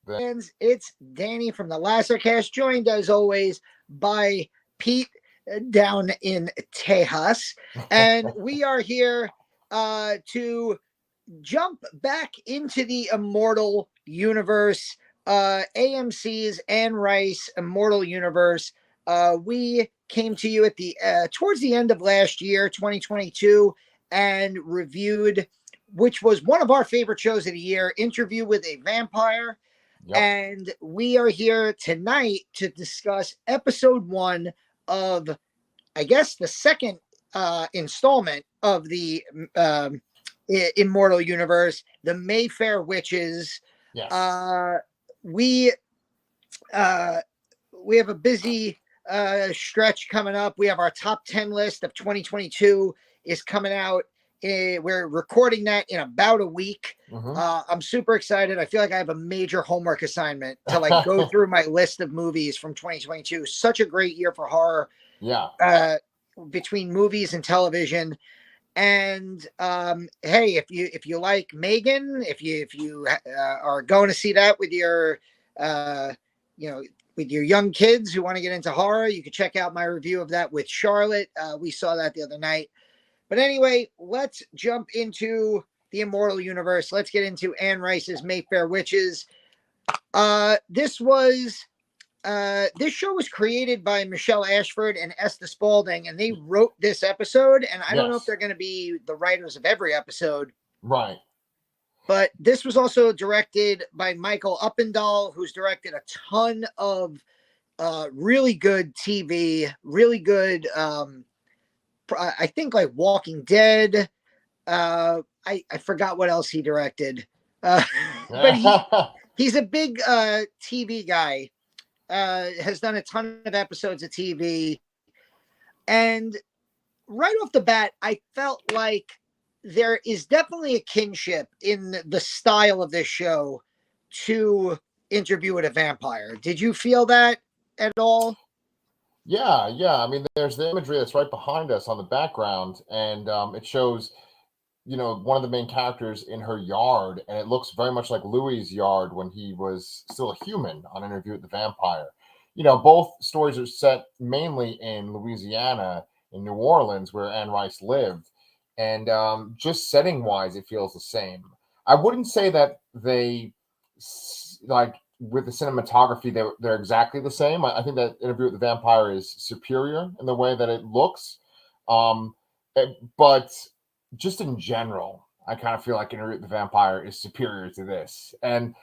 Fans, it's Danny from the Lasercast, joined as always by Pete down in Tejas. And we are here to jump back into the Immortal universe, AMC's Anne Rice Immortal universe. We came to you at the towards the end of last year, 2022, and reviewed, which was one of our favorite shows of the year, Interview with a Vampire. Yep. And we are here tonight to discuss episode 1 of, I guess, the second installment of the Immortal universe, the Mayfair Witches. Yes. We have a busy stretch coming up. We have our top 10 list of 2022 is coming out. We're recording that in about a week. I'm super excited. I feel like I have a major homework assignment to like go through my list of movies from 2022. Such a great year for horror. Yeah. Between movies and television. And hey, if you like Megan, if you are going to see that with your with your young kids who want to get into horror, you can check out my review of that with Charlotte. We saw that the other night. But anyway, let's jump into the Immortal universe. Let's get into Anne Rice's Mayfair Witches. This show was created by Michelle Ashford and Esther Spaulding, and they wrote this episode. And I don't know if they're going to be the writers of every episode. Right. But this was also directed by Michael Uppendahl, who's directed a ton of really good TV, really good, I think like Walking Dead. I forgot what else he directed. But he's a big TV guy. Has done a ton of episodes of TV. And right off the bat, I felt like there is definitely a kinship in the style of this show to Interview with a Vampire. Did you feel that at all? Yeah. I mean, there's the imagery that's right behind us on the background, and it shows, one of the main characters in her yard, and it looks very much like Louis' yard when he was still a human on Interview with the Vampire. Both stories are set mainly in Louisiana, in New Orleans, where Anne Rice lived, and just setting-wise, it feels the same. I wouldn't say that they, like, with the cinematography, they're exactly the same. I think that Interview with the Vampire is superior in the way that it looks, but just in general, I kind of feel like Interview with the Vampire is superior to this. And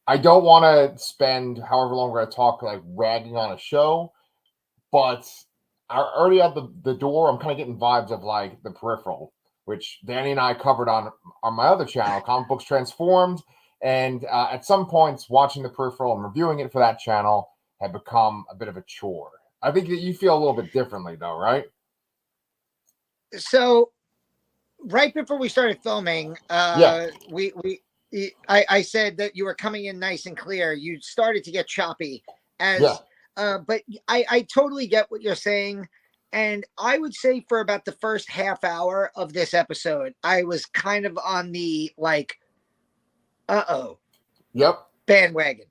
I don't want to spend however long we're going to talk like ragging on a show, but already out the door, I'm kind of getting vibes of like The Peripheral, which Danny and I covered on my other channel, Comic Books Transformed. And at some points, watching The Peripheral and reviewing it for that channel had become a bit of a chore. I think that you feel a little bit differently, though, right? So, right before we started filming, I said that you were coming in nice and clear. You started to get choppy, but I totally get what you're saying. And I would say for about the first half hour of this episode, I was kind of on the like, bandwagon.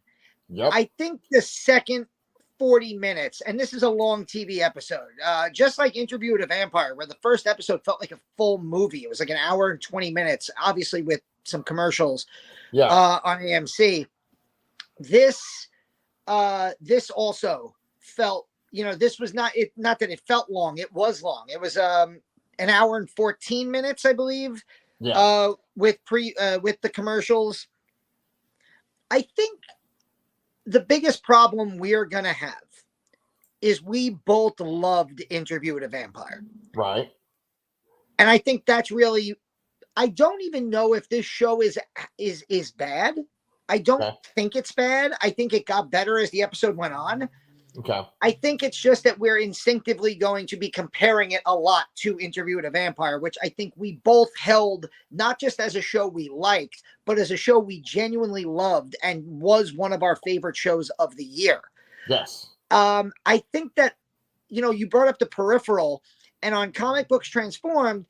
Yep. I think the second 40 minutes, and this is a long TV episode, just like Interview with a Vampire, where the first episode felt like a full movie. It was like an hour and 20 minutes, obviously with some commercials on AMC. This also felt, this was not that it felt long. It was long. It was an hour and 14 minutes, I believe. With the commercials. I think the biggest problem we're going to have is we both loved Interview with a Vampire. Right. And I think that's really, I don't even know if this show is bad. I don't think it's bad. I think it got better as the episode went on. Okay. I think it's just that we're instinctively going to be comparing it a lot to Interview with a Vampire, which I think we both held not just as a show we liked, but as a show we genuinely loved and was one of our favorite shows of the year. Yes. I think that, you brought up The Peripheral, and on Comic Books Transformed,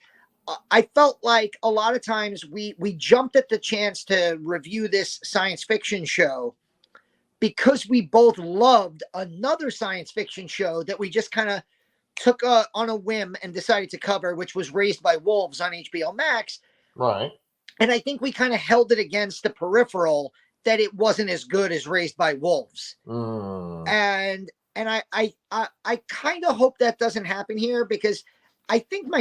I felt like a lot of times we jumped at the chance to review this science fiction show because we both loved another science fiction show that we just kind of took on a whim and decided to cover, which was Raised by Wolves on HBO Max. Right. And I think we kind of held it against the peripheral that it wasn't as good as Raised by Wolves. And I kind of hope that doesn't happen here, because I think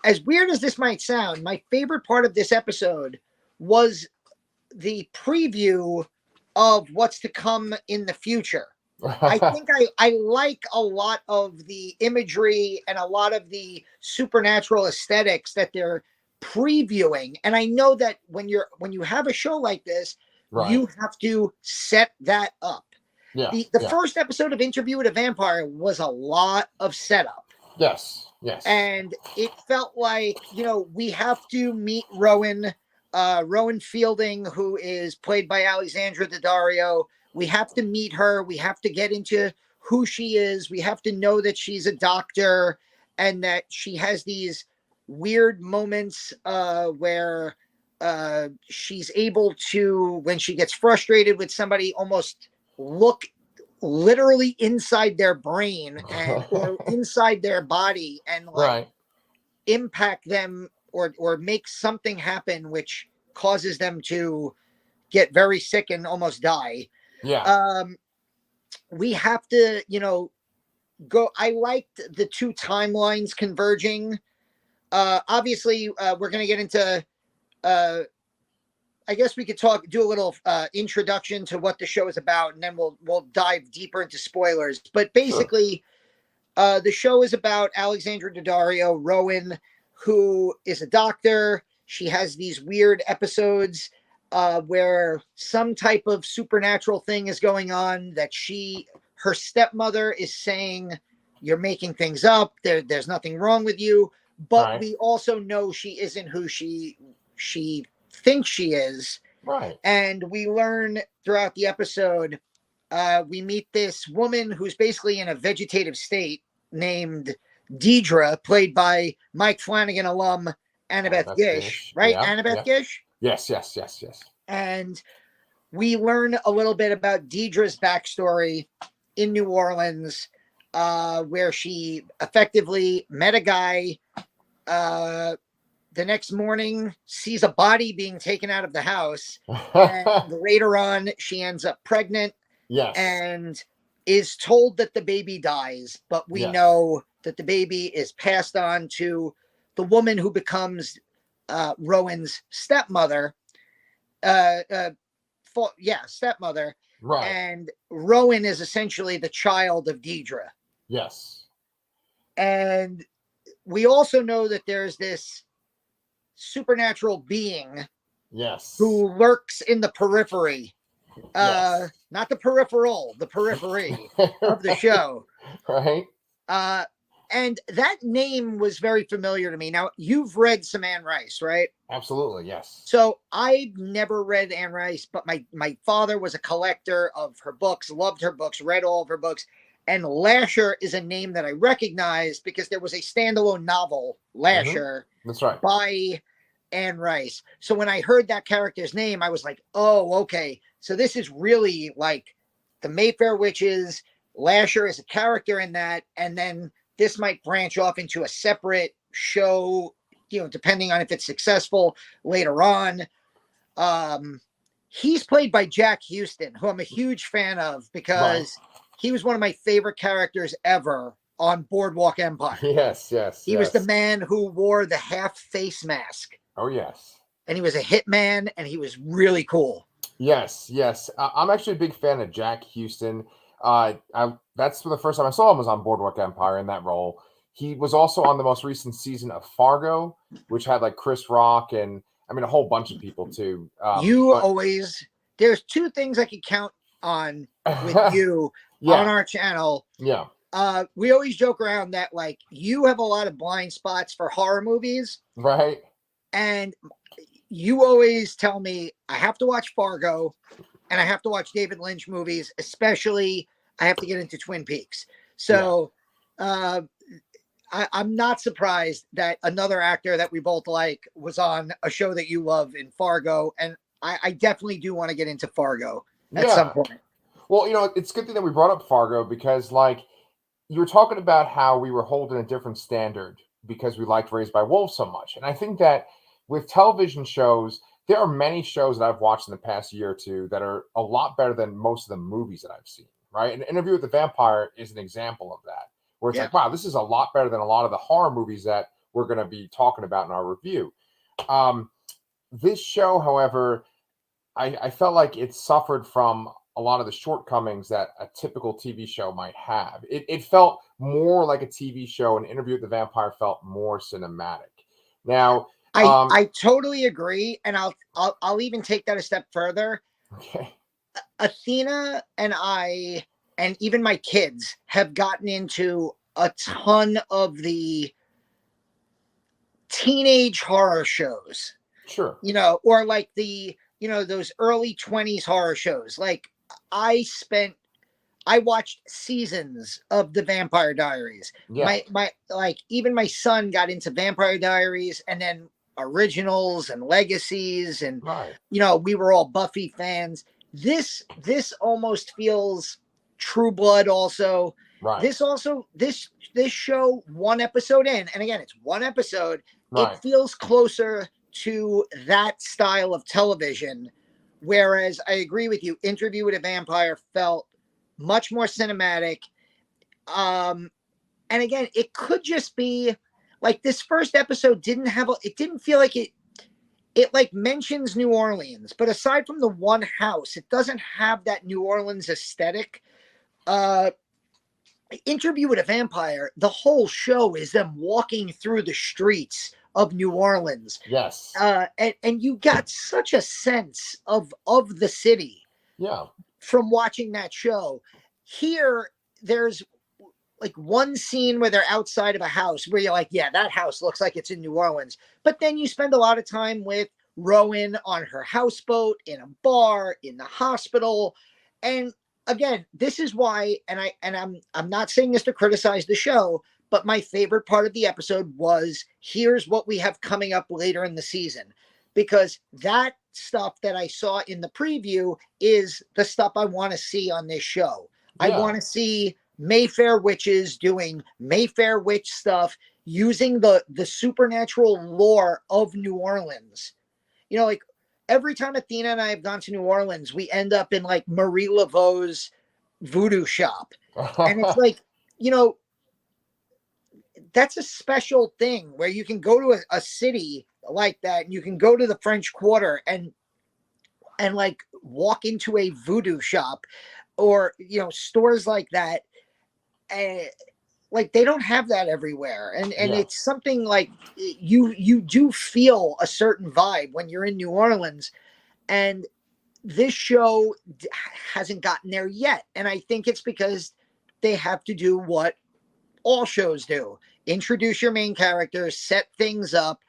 as weird as this might sound, my favorite part of this episode was the preview of what's to come in the future. I think I like a lot of the imagery and a lot of the supernatural aesthetics that they're previewing. And I know that when you have a show like this, Right. you have to set that up. Yeah. The first episode of Interview with a Vampire was a lot of setup. Yes. And it felt like, we have to meet Rowan Fielding, who is played by Alexandra Daddario. We have to meet her. We have to get into who she is. We have to know that she's a doctor and that she has these weird moments where she's able to, when she gets frustrated with somebody, almost look literally inside their brain or inside their body and impact them or make something happen which causes them to get very sick and almost die. We have to, go. I liked the two timelines converging. Obviously, we're going to get into, I guess we could do a little introduction to what the show is about, and then we'll dive deeper into spoilers. But basically, the show is about Alexandra Daddario, Rowan, who is a doctor. She has these weird episodes where some type of supernatural thing is going on that her stepmother is saying, you're making things up. There's nothing wrong with you. But we also know she isn't who she thinks she is. Right. And we learn throughout the episode, we meet this woman who's basically in a vegetative state named Deidre, played by Mike Flanagan alum Annabeth Gish, right? Yeah, Annabeth Gish? Yes. And we learn a little bit about Deidre's backstory in New Orleans, where she effectively met a guy. The next morning, sees a body being taken out of the house. And later on, she ends up pregnant. Yes. And is told that the baby dies. But we know that the baby is passed on to the woman who becomes Rowan's stepmother. Stepmother. Right. And Rowan is essentially the child of Deidre. Yes. And we also know that there's this supernatural being who lurks in the periphery. Not the peripheral, the periphery of the show. Right. And that name was very familiar to me. Now, you've read some Anne Rice, right? Absolutely, yes. So I've never read Anne Rice, but my father was a collector of her books, loved her books, read all of her books. And Lasher is a name that I recognized because there was a standalone novel, Lasher, That's right, by Anne Rice. So when I heard that character's name, I was like, oh, okay. So this is really like the Mayfair Witches. Lasher is a character in that. And then this might branch off into a separate show, depending on if it's successful later on. He's played by Jack Houston, who I'm a huge fan of because he was one of my favorite characters ever on Boardwalk Empire. Yes. He was the man who wore the half face mask. Oh, yes. And he was a hitman, and he was really cool. Yes. I'm actually a big fan of Jack Houston. That's the first time I saw him was on Boardwalk Empire in that role. He was also on the most recent season of Fargo, which had like Chris Rock and a whole bunch of people too. There's two things I could count on with you on our channel. Yeah. We always joke around that like you have a lot of blind spots for horror movies. Right. And you always tell me I have to watch Fargo and I have to watch David Lynch movies, especially I have to get into Twin Peaks. So I'm not surprised that another actor that we both like was on a show that you love in Fargo. And I definitely do want to get into Fargo at some point. Well, it's a good thing that we brought up Fargo because, like, you were talking about how we were holding a different standard because we liked Raised by Wolves so much. And I think that with television shows, there are many shows that I've watched in the past year or two that are a lot better than most of the movies that I've seen, right? And Interview with the Vampire is an example of that, where it's Yeah. like, wow, this is a lot better than a lot of the horror movies that we're going to be talking about in our review. This show, however, I felt like it suffered from a lot of the shortcomings that a typical TV show might have. It felt more like a TV show, and Interview with the Vampire felt more cinematic. Now, I totally agree, and I'll even take that a step further. okay, Athena and I, and even my kids, have gotten into a ton of the teenage horror shows, sure, or like those early 20s horror shows. Like I watched seasons of the Vampire Diaries. yeah, My like even my son got into Vampire Diaries, and then originals and legacies, and right, we were all Buffy fans. This almost feels True Blood also. right, This show, one episode in, and again, it's one episode, it right, feels closer to that style of television. Whereas I agree with you, Interview with a Vampire felt much more cinematic. And again, it could just be like this first episode it didn't feel like it like mentions New Orleans, but aside from the one house, it doesn't have that New Orleans aesthetic. Uh Interview with a Vampire, the whole show is them walking through the streets of New Orleans. yes, And you got such a sense of the city yeah, from watching that show. Here, there's like one scene where they're outside of a house where you're like, yeah, that house looks like it's in New Orleans. But then you spend a lot of time with Rowan on her houseboat, in a bar, in the hospital. And again, this is why, I'm not saying this to criticize the show, but my favorite part of the episode was, here's what we have coming up later in the season. Because that stuff that I saw in the preview is the stuff I want to see on this show. I yeah, want to see Mayfair witches doing Mayfair witch stuff, using the supernatural lore of New Orleans. Like every time Athena and I have gone to New Orleans, we end up in like Marie Laveau's voodoo shop. And it's like, that's a special thing where you can go to a city like that, and you can go to the French Quarter and like walk into a voodoo shop, or stores like that. And like they don't have that everywhere, and yeah, it's something like you do feel a certain vibe when you're in New Orleans, and this show hasn't gotten there yet. And I think it's because they have to do what all shows do: introduce your main characters, set things up,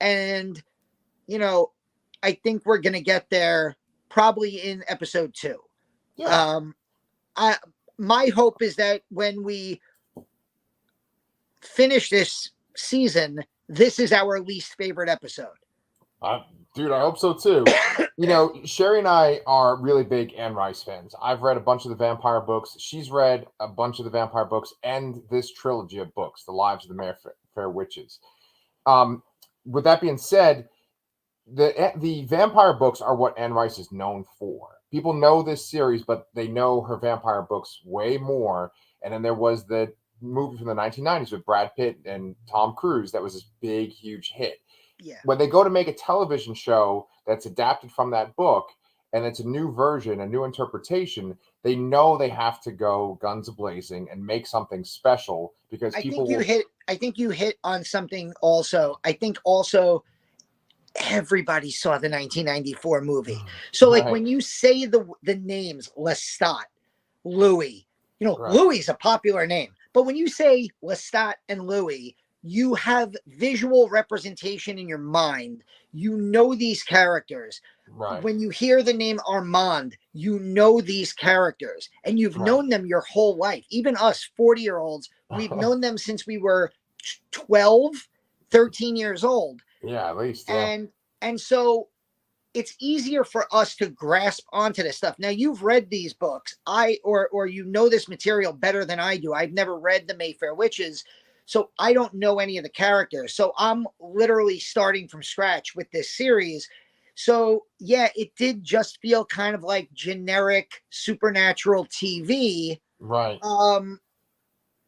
and I think we're gonna get there probably in episode 2. yeah. My hope is that when we finish this season, this is our least favorite episode. Dude, I hope so too. Sherry and I are really big Anne Rice fans. I've read a bunch of the vampire books. She's read a bunch of the vampire books and this trilogy of books, The Lives of the Mayfair Witches. With that being said, the vampire books are what Anne Rice is known for. People know this series, but they know her vampire books way more. And then there was the movie from the 1990s with Brad Pitt and Tom Cruise that was this big, huge hit. Yeah. When they go to make a television show that's adapted from that book and it's a new version, a new interpretation, they know they have to go guns a-blazing and make something special because I think you hit on something also. I think also everybody saw the 1994 movie. So like when you say the names Lestat, Louis, Right. Louis is a popular name, but when you say Lestat and Louis, you have visual representation in your mind. You know these characters. Right. When you hear the name Armand, you know these characters, and you've known them your whole life. Even us 40-year-olds, we've known them since we were 12, 13 years old. Yeah, at least. Yeah. And so it's easier for us to grasp onto this stuff. Now you've read these books. Or you know this material better than I do. I've never read the Mayfair Witches, so I don't know any of the characters. So I'm literally starting from scratch with this series. So yeah, it did just feel kind of like generic supernatural TV. Right.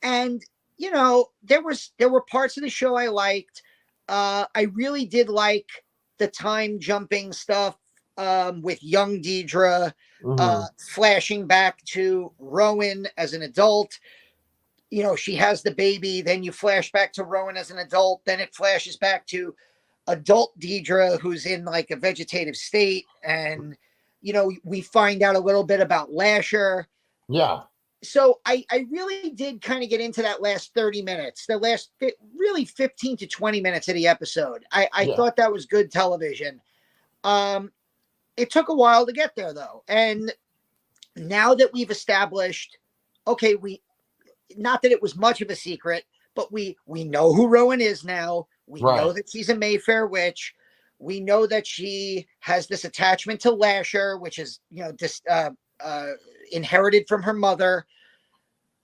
And there were parts of the show I liked. I really did like the time jumping stuff with young Deidre, flashing back to Rowan as an adult. She has the baby, then you flash back to Rowan as an adult, then it flashes back to adult Deidre, who's in like a vegetative state, and we find out a little bit about Lasher. Yeah. So I really did kind of get into that last 30 minutes, the last really 15 to 20 minutes of the episode. I thought that was good television. It took a while to get there though. And now that we've established, okay, not that it was much of a secret, but we know who Rowan is now. We know that she's a Mayfair witch. We know that she has this attachment to Lasher, which is, inherited from her mother.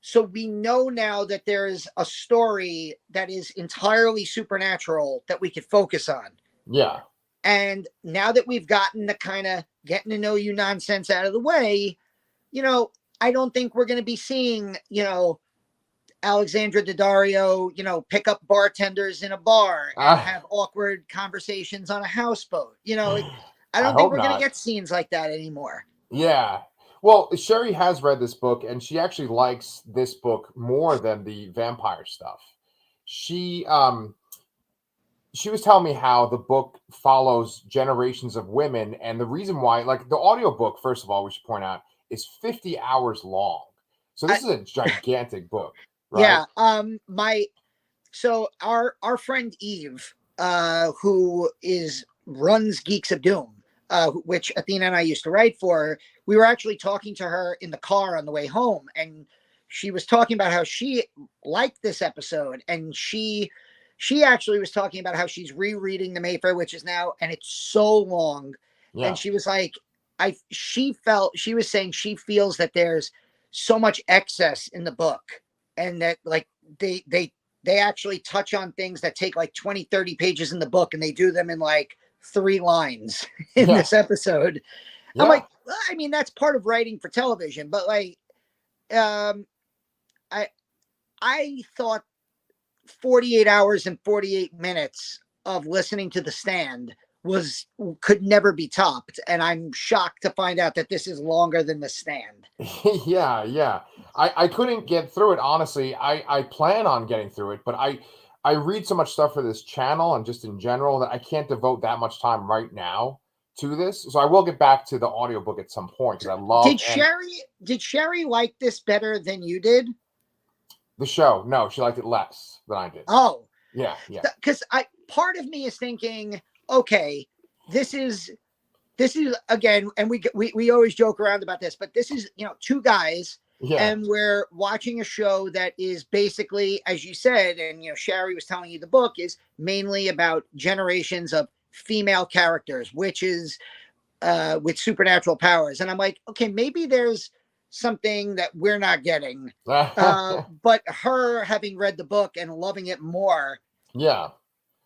So we know now that there's a story that is entirely supernatural that we could focus on. Yeah. And now that we've gotten the kind of getting to know you nonsense out of the way, I don't think we're going to be seeing, Alexandra Daddario, pick up bartenders in a bar and have awkward conversations on a houseboat. I don't think we're going to get scenes like that anymore. Yeah. Well, Sherry has read this book, and she actually likes this book more than the vampire stuff. She was telling me how the book follows generations of women, and the reason why, like the audiobook, first of all, we should point out, is 50 hours long. So this is a gigantic book, right? Yeah. So our friend Eve, who runs Geeks of Doom, which Athena and I used to write for, we were actually talking to her in the car on the way home, and she was talking about how she liked this episode, and she actually was talking about how she's rereading the Mayfair Witches now, and it's so long. Yeah. And she was like, she was saying she feels that there's so much excess in the book, and that like they actually touch on things that take like 20, 30 pages in the book, and they do them in like 3 lines in this episode. I'm like, well, I mean, that's part of writing for television, but like, I thought 48 hours and 48 minutes of listening to The Stand could never be topped. And I'm shocked to find out that this is longer than The Stand. Yeah. I couldn't get through it. Honestly, I plan on getting through it, but I read so much stuff for this channel and just in general that I can't devote that much time right now to this. So I will get back to the audiobook at some point because I love. Did Sherry like this better than you did? The show? No, she liked it less than I did. Oh, yeah. Because part of me is thinking, okay, this is again, and we always joke around about this, but this is 2 guys. Yeah. And we're watching a show that is basically, as you said, and Sherry was telling you the book is mainly about generations of female characters, witches with supernatural powers. And I'm like, okay, maybe there's something that we're not getting. But her having read the book and loving it more,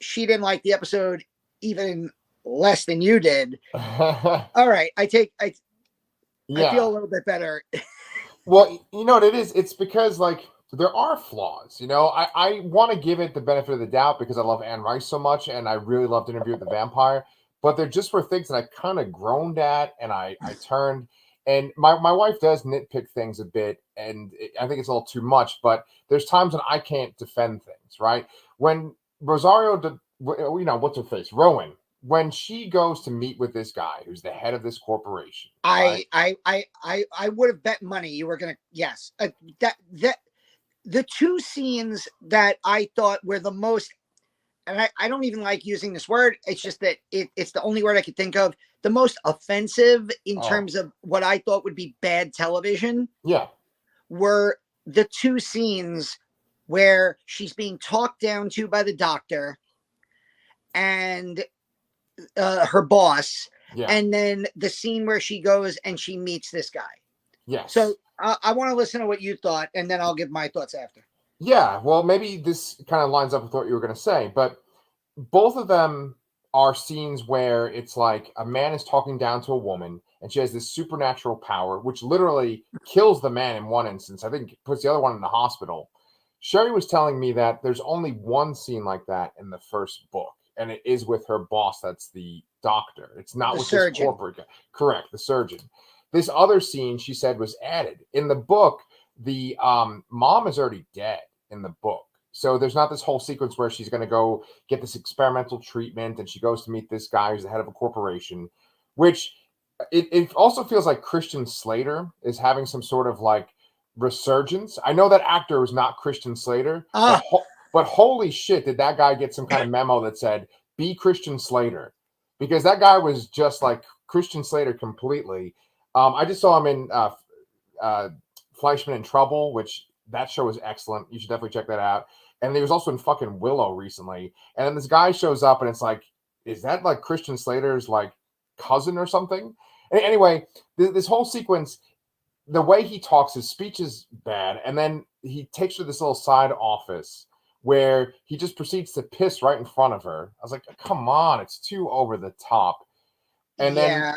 she didn't like the episode even less than you did. All right, I feel a little bit better. Well, you know what it is? It's because like there are flaws. I want to give it the benefit of the doubt because I love Anne Rice so much, and I really loved Interview with the Vampire. But there just were things that I kind of groaned at, and I turned. And my wife does nitpick things a bit, and I think it's a little too much. But there's times when I can't defend things. Right when Rosario, what's her face, Rowan. When she goes to meet with this guy who's the head of this corporation, I would have bet money you were gonna that the 2 scenes that I thought were the most, and I don't even like using this word. It's just that it's the only word I could think of. The most offensive in terms of what I thought would be bad television. Yeah, were the 2 scenes where she's being talked down to by the doctor and her boss, Yeah. And then the scene where she goes and she meets this guy. Yes. So I want to listen to what you thought, and then I'll give my thoughts after. Yeah, well, maybe this kind of lines up with what you were going to say, but both of them are scenes where it's like a man is talking down to a woman and she has this supernatural power, which literally kills the man in one instance. I think puts the other one in the hospital. Sherry was telling me that there's only one scene like that in the first book, and it is with her boss. That's the doctor. It's not The with surgeon. this corporate guy. Correct, the surgeon. This other scene, she said, was added. In the book, the mom is already dead in the book. So there's not this whole sequence where she's going to go get this experimental treatment and she goes to meet this guy who's the head of a corporation, which it also feels like Christian Slater is having some sort of like resurgence. I know that actor was not Christian Slater, but holy shit, did that guy get some kind of memo that said, be Christian Slater? Because that guy was just like Christian Slater completely. I just saw him in Fleischman in Trouble, which that show is excellent. You should definitely check that out. And he was also in fucking Willow recently. And then this guy shows up and it's like, is that like Christian Slater's like cousin or something? And anyway, this whole sequence, the way he talks, his speech is bad. And then he takes her to this little side office where he just proceeds to piss right in front of her. I was like, come on, it's too over the top. And then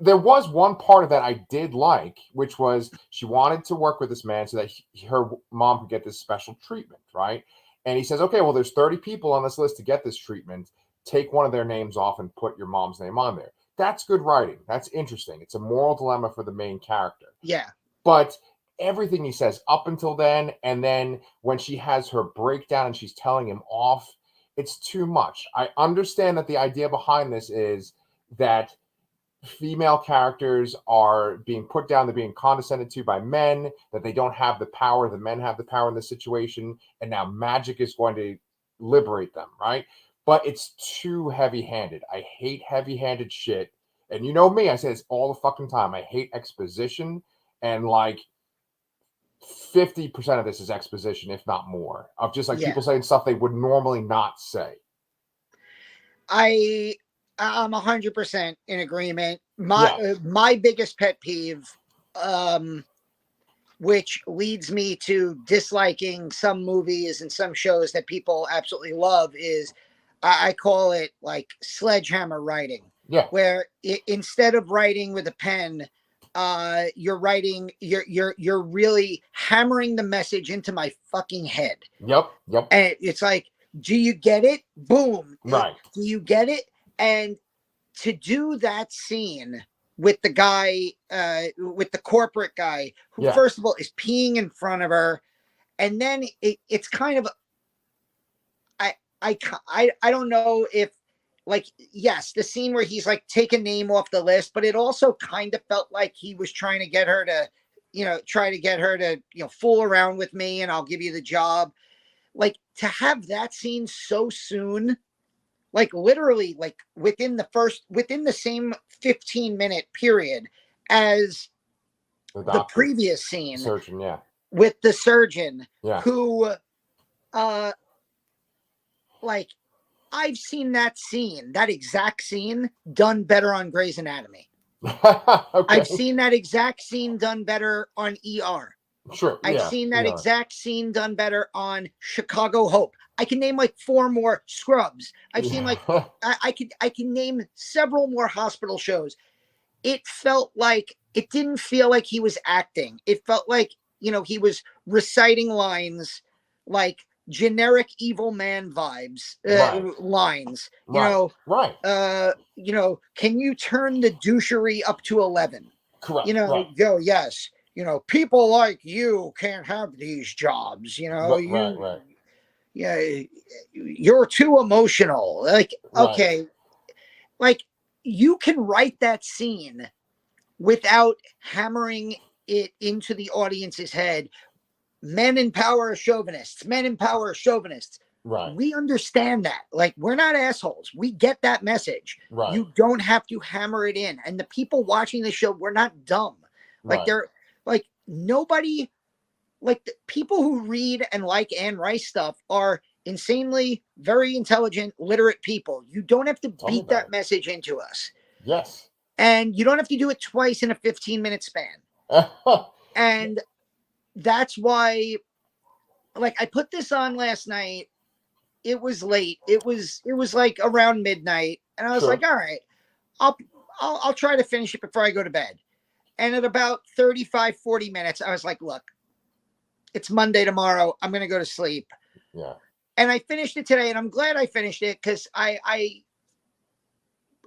there was one part of that I did like, which was she wanted to work with this man so that her mom could get this special treatment, right? And he says, okay, well, there's 30 people on this list to get this treatment. Take one of their names off and put your mom's name on there. That's good writing. That's interesting. It's a moral dilemma for the main character. Yeah. But everything he says up until then, and then when she has her breakdown and she's telling him off, it's too much. I understand that the idea behind this is that female characters are being put down, they're being condescended to by men, that they don't have the power, the men have the power in this situation, and now magic is going to liberate them, right? But it's too heavy-handed. I hate heavy-handed shit. And you know me, I say this all the fucking time. I hate exposition, and like 50% of this is exposition, if not more, of just like people saying stuff they would normally not say. I'm 100% in agreement. My biggest pet peeve, which leads me to disliking some movies and some shows that people absolutely love, is I call it like sledgehammer writing. Yeah. Where instead of writing with a pen, you're writing, you're really hammering the message into my fucking head. Yep. And it's like, do you get it? Boom. Right. Do you get it? And to do that scene with the guy, with the corporate guy, who first of all is peeing in front of her, and then it's kind of, I don't know if, like, yes, the scene where he's like, take a name off the list, but it also kind of felt like he was trying to get her to, fool around with me and I'll give you the job. Like, to have that scene so soon, like literally like within the same 15-minute period as the previous scene with the surgeon, who, like, I've seen that exact scene done better on Grey's Anatomy. I've seen that exact scene done better on ER. Sure. I've seen that exact scene done better on Chicago Hope. I can name like 4 more Scrubs. I've seen like I can name several more hospital shows. It didn't feel like he was acting. It felt like, he was reciting lines, like generic evil man vibes, lines. Can you turn the douchery up to 11? Correct. Go, yes. People like you can't have these jobs. Right. Yeah, you're too emotional. Like, okay, like you can write that scene without hammering it into the audience's head. Men in power are chauvinists. Men in power are chauvinists. Right. We understand that. Like, we're not assholes. We get that message. Right. You don't have to hammer it in. And the people watching the show, we're not dumb. Like, they're like, nobody, like, the people who read and like Anne Rice stuff are insanely very intelligent, literate people. You don't have to beat that message into us. Yes. And you don't have to do it twice in a 15-minute span. And that's why, like, I put this on last night. It was late. It was like around midnight. And I was Sure. like, all right, I'll try to finish it before I go to bed. And at about 35, 40 minutes, I was like, look, it's Monday tomorrow. I'm going to go to sleep. Yeah. And I finished it today, and I'm glad I finished it because I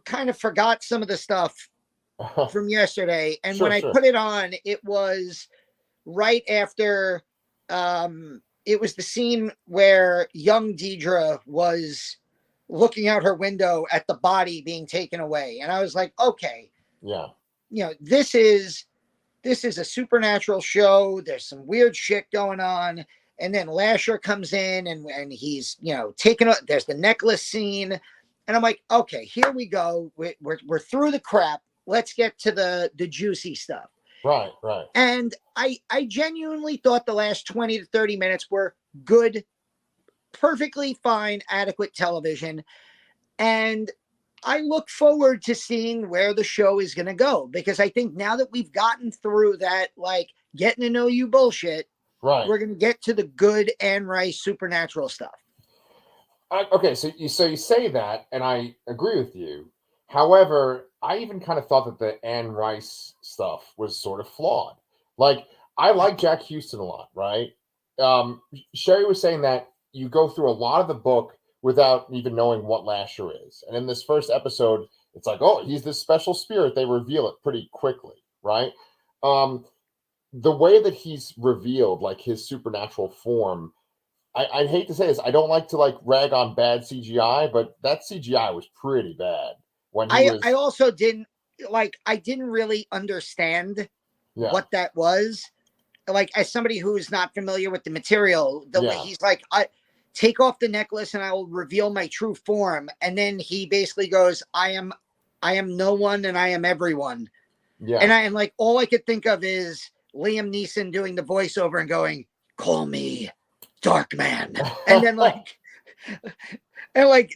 kind of forgot some of the stuff from yesterday. And Sure, when I sure. put it on, it was right after it was the scene where young Deidre was looking out her window at the body being taken away. And I was like, okay, Yeah. you know, this is a supernatural show. There's some weird shit going on. And then Lasher comes in and he's, you know, there's the necklace scene. And I'm like, okay, here we go. We're through the crap. Let's get to the juicy stuff. Right, right. And I genuinely thought the last 20 to 30 minutes were good, perfectly fine, adequate television. And I look forward to seeing where the show is going to go, because I think now that we've gotten through that, like, getting to know you bullshit, Right. we're going to get to the good Anne Rice supernatural stuff. Okay, so you say that, and I agree with you. However, I even kind of thought that the Anne Rice stuff was sort of flawed. Like, I like Jack Houston a lot, right? Sherry was saying that you go through a lot of the book without even knowing what Lasher is, and in this first episode, it's like, oh, he's this special spirit. They reveal it pretty quickly, right? The way that he's revealed, like his supernatural form, I'd hate to say this. I don't like to like rag on bad CGI, but that CGI was pretty bad when he was. I also didn't really understand what that was. Like, as somebody who's not familiar with the material, the way he's like, I take off the necklace and I will reveal my true form. And then he basically goes, I am no one and I am everyone. Yeah. And I am like, all I could think of is Liam Neeson doing the voiceover and going, call me Darkman. And then like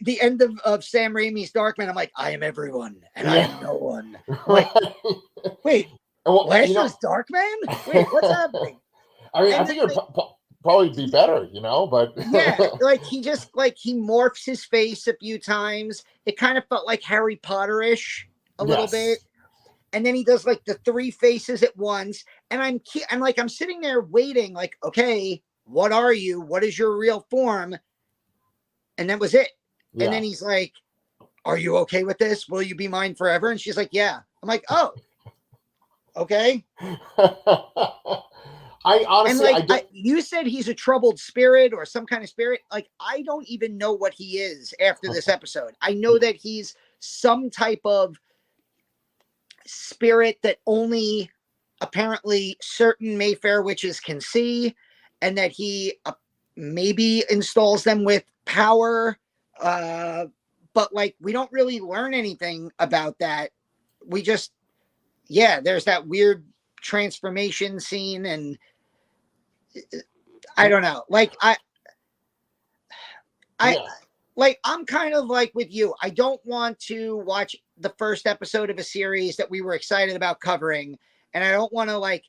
the end of Sam Raimi's Darkman, I'm like, I am everyone and I am no one. I'm like, wait, Lasher's Darkman? Wait, what's happening? I mean, I think it would probably be better, but yeah, like he morphs his face a few times. It kind of felt like Harry Potter-ish a little bit. And then he does like the three faces at once. And I'm sitting there waiting, like, okay, what are you? What is your real form? And that was it. Yeah. And then he's like, are you okay with this? Will you be mine forever? And she's like, yeah. I'm like, oh, okay. I honestly, you said he's a troubled spirit or some kind of spirit. Like, I don't even know what he is after this episode. I know that he's some type of spirit that only apparently certain Mayfair witches can see, and that he maybe installs them with power. But like, we don't really learn anything about that. We just, there's that weird transformation scene, and I don't know. Like, I'm kind of like with you. I don't want to watch the first episode of a series that we were excited about covering, and I don't want to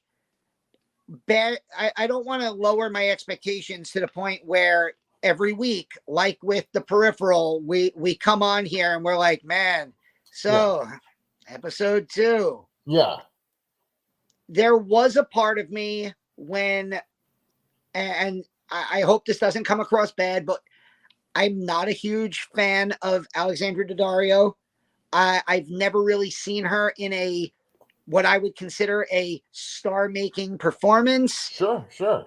I don't want to lower my expectations to the point where every week, like with The Peripheral, we come on here and we're like, man, episode 2. Yeah. There was a part of me when, and I hope this doesn't come across bad, but I'm not a huge fan of Alexandra Daddario. I've never really seen her in what I would consider a star-making performance. Sure.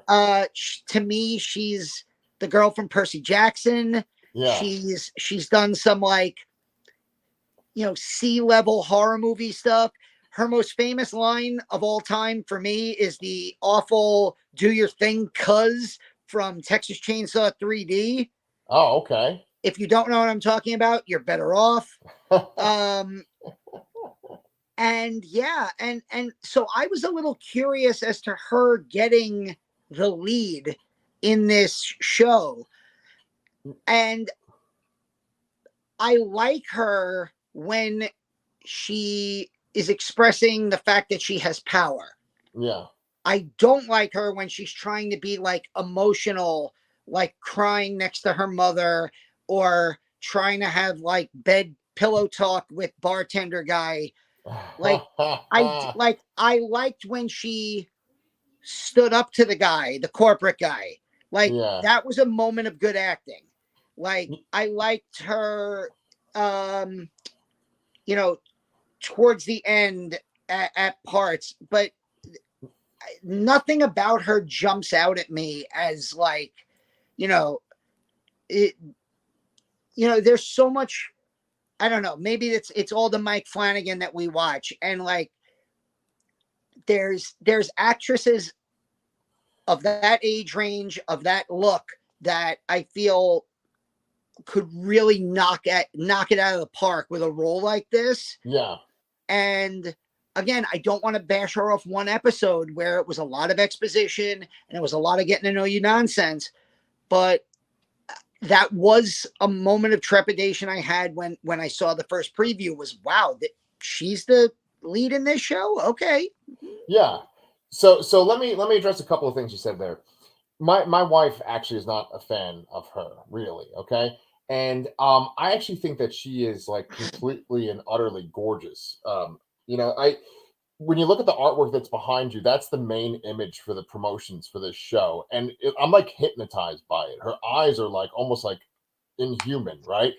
To me, she's the girl from Percy Jackson. Yeah. She's done some C-level horror movie stuff. Her most famous line of all time for me is the awful "Do Your Thing, Cuz" from Texas Chainsaw 3D. Oh, okay. If you don't know what I'm talking about, you're better off. And so I was a little curious as to her getting the lead in this show. And I like her when she is expressing the fact that she has power. Yeah. I don't like her when she's trying to be like emotional, like crying next to her mother or trying to have like bed pillow talk with bartender guy. Like I liked when she stood up to the guy, the corporate guy. Like Yeah. that was a moment of good acting. Like I liked her you know, towards the end at parts, but nothing about her jumps out at me as like, you know, it, there's so much, I don't know, maybe it's all the Mike Flanagan that we watch. And like, there's actresses of that age range, of that look, that I feel could really knock it out of the park with a role like this. Yeah. And again, I don't want to bash her off one episode where it was a lot of exposition and it was a lot of getting to know you nonsense, but that was a moment of trepidation I had when I saw the first preview. Was wow, she's the lead in this show. Okay. Yeah. So let me address a couple of things you said there. My wife actually is not a fan of her, really. Okay. And I actually think that she is like completely and utterly gorgeous. I when you look at the artwork that's behind you, that's the main image for the promotions for this show, and I'm like hypnotized by it. Her eyes are like almost like inhuman, right?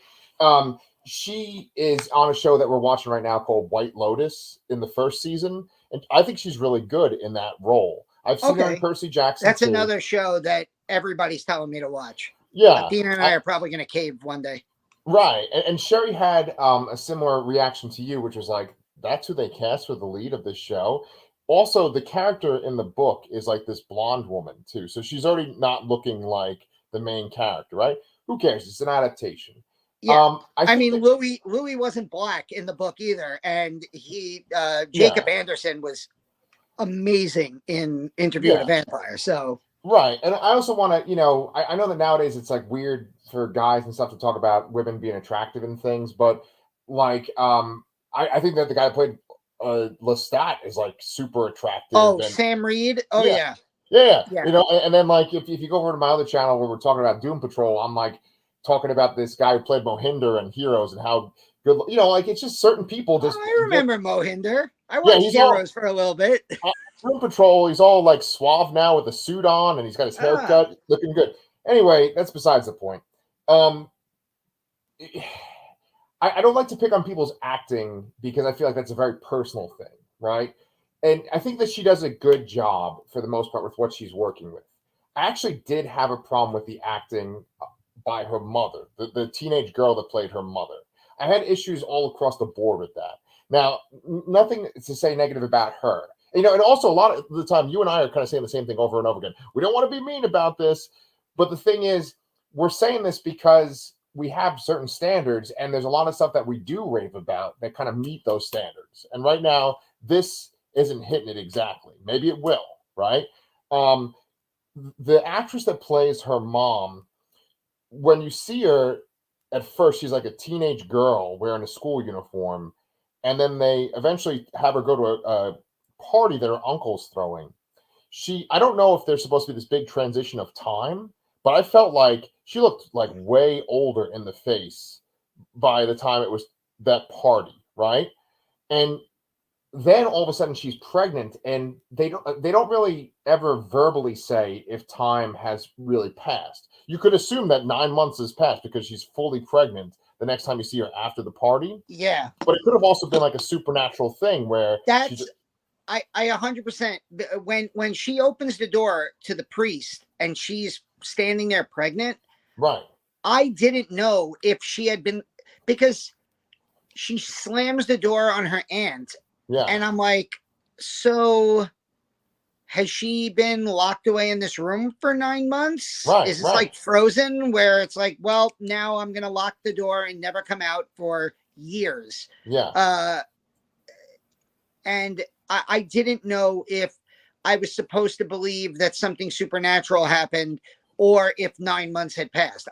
She is on a show that we're watching right now called White Lotus in the first season, and I think she's really good in that role. I've seen her in Percy Jackson. That's too. Another show that everybody's telling me to watch. Yeah, Dina and I are probably going to cave one day. Right, and Sherry had a similar reaction to you, which was like, that's who they cast for the lead of this show. Also, the character in the book is like this blonde woman too, so she's already not looking like the main character, right? Who cares? It's an adaptation. Yeah, I mean, Louis wasn't black in the book either, and Jacob Anderson was amazing in Interview with a Vampire. So right, and I also want to, I know that nowadays it's like weird for guys and stuff to talk about women being attractive and things, but like, I think that the guy that played Lestat is like super attractive. Oh, Sam Reed. Oh yeah. And then like if you go over to my other channel where we're talking about Doom Patrol, I'm like talking about this guy who played Mohinder and Heroes and how good, like it's just certain people just. I remember Mohinder. I watched Heroes for a little bit. Doom Patrol, he's all like suave now with a suit on, and he's got his haircut, looking good. Anyway, that's besides the point. I don't like to pick on people's acting because I feel like that's a very personal thing, right? And I think that she does a good job for the most part with what she's working with. I actually did have a problem with the acting by her mother, the teenage girl that played her mother. I had issues all across the board with that. Now, nothing to say negative about her. And also a lot of the time, you and I are kind of saying the same thing over and over again. We don't want to be mean about this, but the thing is, we're saying this because we have certain standards, and there's a lot of stuff that we do rave about that kind of meet those standards. And right now, this isn't hitting it exactly. Maybe it will, right? The actress that plays her mom, when you see her at first, she's like a teenage girl wearing a school uniform, and then they eventually have her go to a party that her uncle's throwing. I don't know if there's supposed to be this big transition of time, but I felt like she looked like way older in the face by the time it was that party, right? And then all of a sudden she's pregnant, and they don't really ever verbally say if time has really passed. You could assume that 9 months has passed because she's fully pregnant the next time you see her after the party. Yeah. But it could have also been like a supernatural thing where I 100%. When she opens the door to the priest and she's standing there pregnant, right? I didn't know if she had been, because she slams the door on her aunt. Yeah. And I'm like, so has she been locked away in this room for 9 months? Right. Is this like Frozen, where it's like, well, now I'm going to lock the door and never come out for years? Yeah. And I didn't know if I was supposed to believe that something supernatural happened or if 9 months had passed.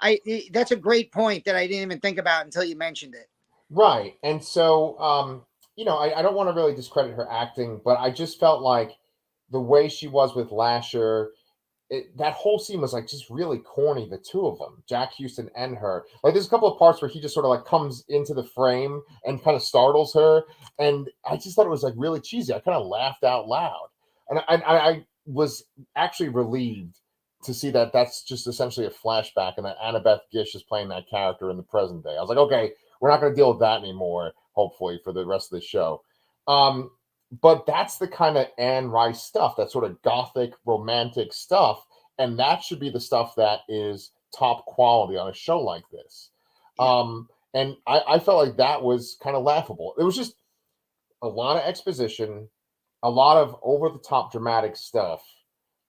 That's a great point that I didn't even think about until you mentioned it. Right. And so, I don't want to really discredit her acting, but I just felt like the way she was with Lasher, that whole scene was like just really corny. The two of them, Jack Houston and her. Like, there's a couple of parts where he just sort of like comes into the frame and kind of startles her, and I just thought it was like really cheesy. I kind of laughed out loud, and I was actually relieved to see that that's just essentially a flashback, and that Annabeth Gish is playing that character in the present day. I was like, okay, we're not going to deal with that anymore. Hopefully for the rest of the show. But that's the kind of Anne Rice stuff, that sort of gothic romantic stuff, and that should be the stuff that is top quality on a show like this. Yeah. And I felt like that was kind of laughable. It was just a lot of exposition, a lot of over the top dramatic stuff,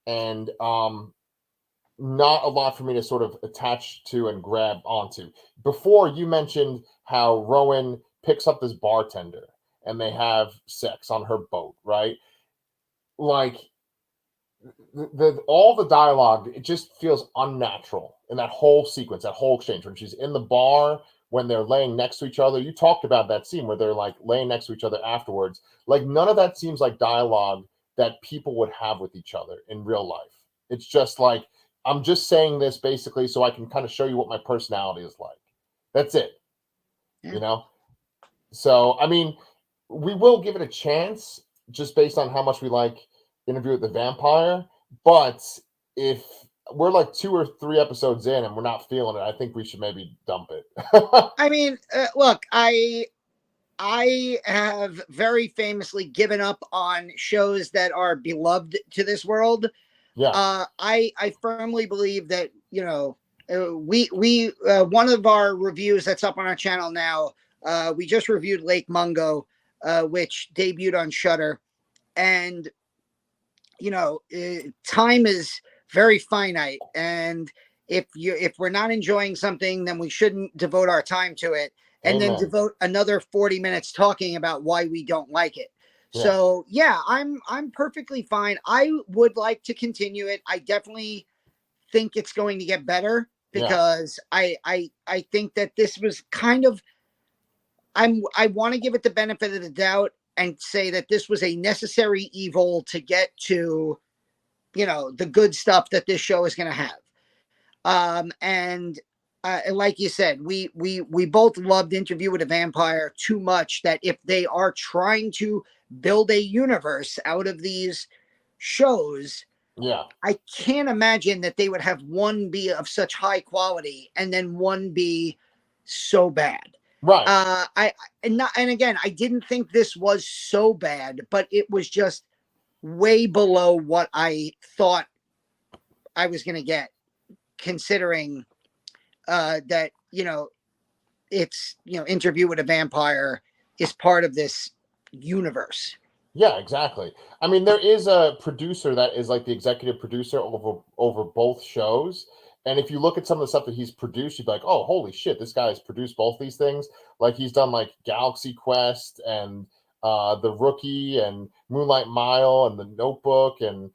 and not a lot for me to sort of attach to and grab onto. Before, you mentioned how Rowan picks up this bartender and they have sex on her boat, right? Like, all the dialogue, it just feels unnatural in that whole sequence, that whole exchange when she's in the bar, when they're laying next to each other. You talked about that scene where they're like laying next to each other afterwards. Like, none of that seems like dialogue that people would have with each other in real life. It's just like, I'm just saying this basically so I can kind of show you what my personality is like. That's it. Yeah. You know? So, I mean, we will give it a chance just based on how much we like Interview with the Vampire. But if we're like 2 or 3 episodes in and we're not feeling it, I think we should maybe dump it. I mean, look, I have very famously given up on shows that are beloved to this world. Yeah. I firmly believe that, we one of our reviews that's up on our channel now, we just reviewed Lake Mungo, which debuted on Shudder, and time is very finite, and if we're not enjoying something, then we shouldn't devote our time to it and then Amen. devote another 40 minutes talking about why we don't like it. Yeah. So yeah, I'm perfectly fine. I would like to continue it. I definitely think it's going to get better Yeah. because I think that this was kind of, I want to give it the benefit of the doubt and say that this was a necessary evil to get to, the good stuff that this show is going to have. And like you said, we both loved Interview with a Vampire too much that if they are trying to build a universe out of these shows, Yeah. I can't imagine that they would have one be of such high quality and then one be so bad. Right. And again, I didn't think this was so bad, but it was just way below what I thought I was going to get, considering that, it's, Interview with a Vampire is part of this universe. Yeah, exactly. I mean, there is a producer that is like the executive producer over both shows. And if you look at some of the stuff that he's produced, you'd be like, oh, holy shit, this guy has produced both these things. Like, he's done like Galaxy Quest and The Rookie and Moonlight Mile and The Notebook and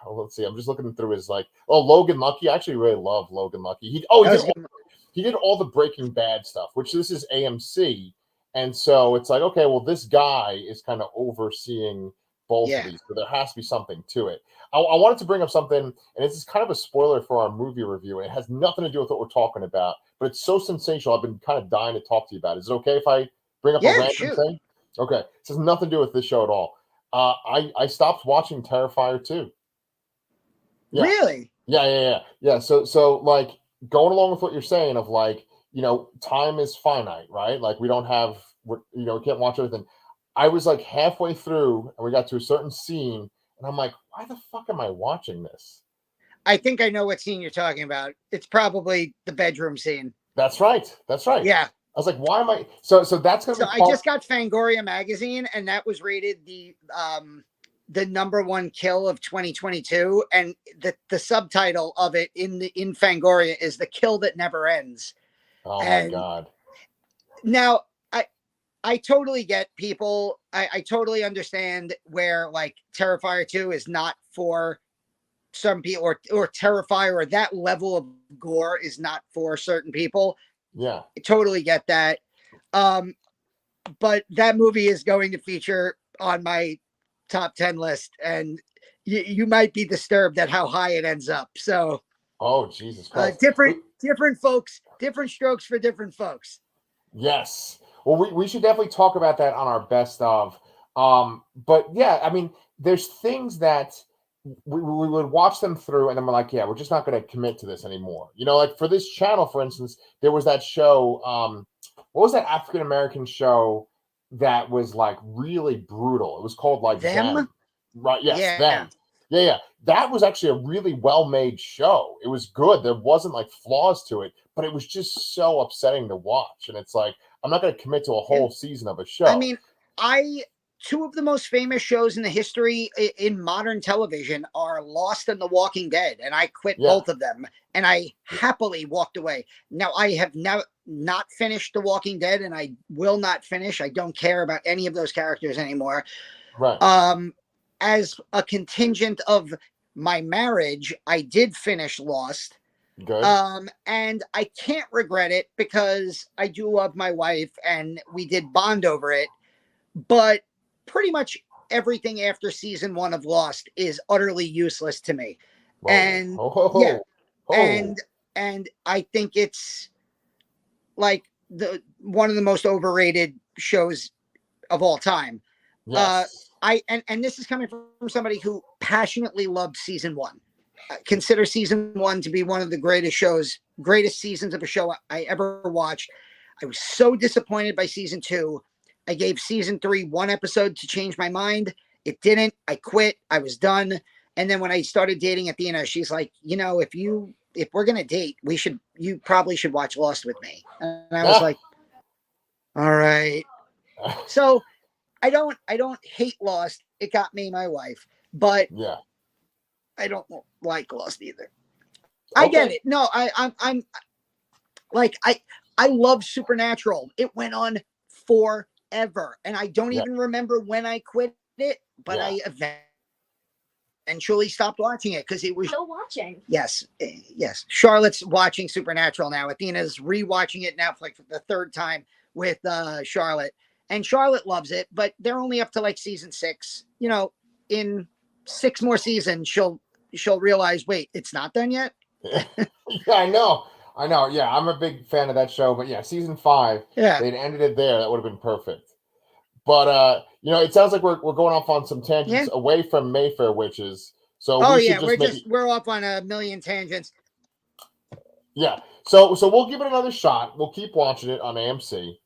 let's see, I'm just looking through his Logan Lucky. I actually really love Logan Lucky. He did all the Breaking Bad stuff, which this is AMC. And so it's like, okay, well, this guy is kind of overseeing both of these, so there has to be something to it. I wanted to bring up something, and this is kind of a spoiler for our movie review, and it has nothing to do with what we're talking about, but it's so sensational. I've been kind of dying to talk to you about it. Is it okay if I bring up a random thing? Okay. It has nothing to do with this show at all. I stopped watching Terrifier 2. Yeah. Really? Yeah. So like, going along with what you're saying of like, time is finite, right? Like, we don't have, we can't watch everything. I was like halfway through and we got to a certain scene and I'm like, why the fuck am I watching this? I think I know what scene you're talking about. It's probably the bedroom scene. That's right. Yeah. I was like, why am I? So that's going to be. I just got Fangoria magazine and that was rated the #1 kill of 2022. And the subtitle of it in Fangoria is The Kill That Never Ends. Oh my God. Now, I totally get people. I totally understand where like Terrifier 2 is not for some people, or Terrifier or that level of gore is not for certain people. Yeah. I totally get that. but that movie is going to feature on my top 10 list, and you might be disturbed at how high it ends up. So, Oh, Jesus Christ. Different folks, different strokes for different folks. Yes. Well, we should definitely talk about that on our best of. But yeah, I mean, there's things that we would watch them through, and then we're like, yeah, we're just not going to commit to this anymore. You know, like for this channel, for instance, there was that show. What was that African American show that was like really brutal? It was called like Them? Right? Yes, Yeah. Them. Yeah. That was actually a really well-made show. It was good. There wasn't like flaws to it, but it was just so upsetting to watch. And it's like, I'm not going to commit to a whole season of a show. I mean, two of the most famous shows in the history in modern television are Lost and The Walking Dead, and I quit both of them, and I happily walked away. Now, I have not finished The Walking Dead, and I will not finish. I don't care about any of those characters anymore. Right. As a contingent of my marriage, I did finish Lost. Good. And I can't regret it because I do love my wife and we did bond over it. But pretty much everything after season 1 of Lost is utterly useless to me. Whoa. And and I think it's like one of the most overrated shows of all time. Yes. And this is coming from somebody who passionately loved season 1. Consider season 1 to be one of the greatest seasons of a show I ever watched. I was so disappointed by season 2. I gave season 3 one episode to change my mind. It didn't. I quit. I was done. And then when I started dating Athena, she's like, you know, if we're gonna date, you probably should watch Lost with me. And I was like, all right. So I don't hate Lost. It got me my wife, but yeah, I don't like Lost either. Okay. I get it. No, I'm like I love Supernatural. It went on forever, and I don't even remember when I quit it, but I eventually stopped watching it because it was still watching. Yes. Charlotte's watching Supernatural now. Athena's rewatching it now for like the 3rd time with Charlotte. And Charlotte loves it, but they're only up to like season 6. You know, in 6 more seasons, she'll realize, wait, it's not done yet. Yeah, I know. Yeah, I'm a big fan of that show, but yeah, season 5, they'd ended it there. That would have been perfect. But you know, it sounds like we're going off on some tangents away from Mayfair Witches. So we're off on a million tangents. Yeah. So we'll give it another shot. We'll keep watching it on AMC.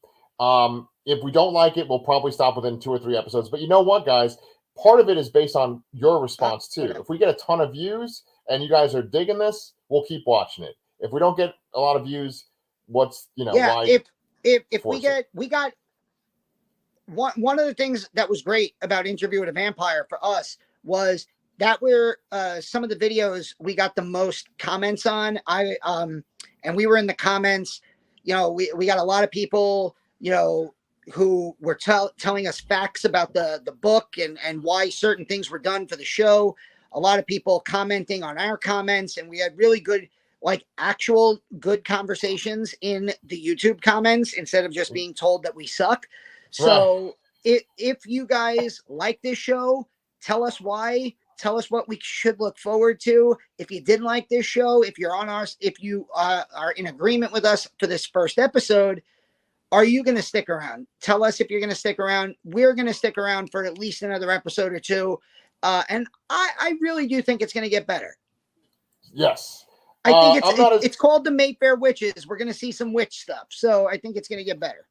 If we don't like it, we'll probably stop within 2 or 3 episodes. But you know what, guys? Part of it is based on your response too. If we get a ton of views and you guys are digging this, we'll keep watching it. If we don't get a lot of views, why? If we got one of the things that was great about Interview with a Vampire for us was that we're some of the videos we got the most comments on. And we were in the comments. You know, we got a lot of people, you know, who were telling us facts about the book and why certain things were done for the show. A lot of people commenting on our comments, and we had really good, like actual good conversations in the YouTube comments instead of just being told that we suck. So if you guys like this show, tell us why. Tell us what we should look forward to. If you didn't like this show, if you are in agreement with us for this first episode, are you going to stick around? Tell us if you're going to stick around. We're going to stick around for at least another episode or 2. And I really do think it's going to get better. Yes. I think it's called the Mayfair Witches. We're going to see some witch stuff. So I think it's going to get better.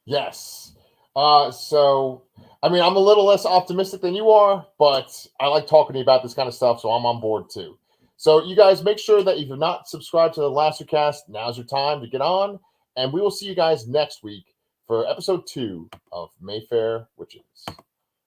Yes. So, I mean, I'm a little less optimistic than you are, but I like talking to you about this kind of stuff, so I'm on board too. So you guys make sure that if you're not subscribed to the Lastercast, now's your time to get on. And we will see you guys next week for episode 2 of Mayfair Witches.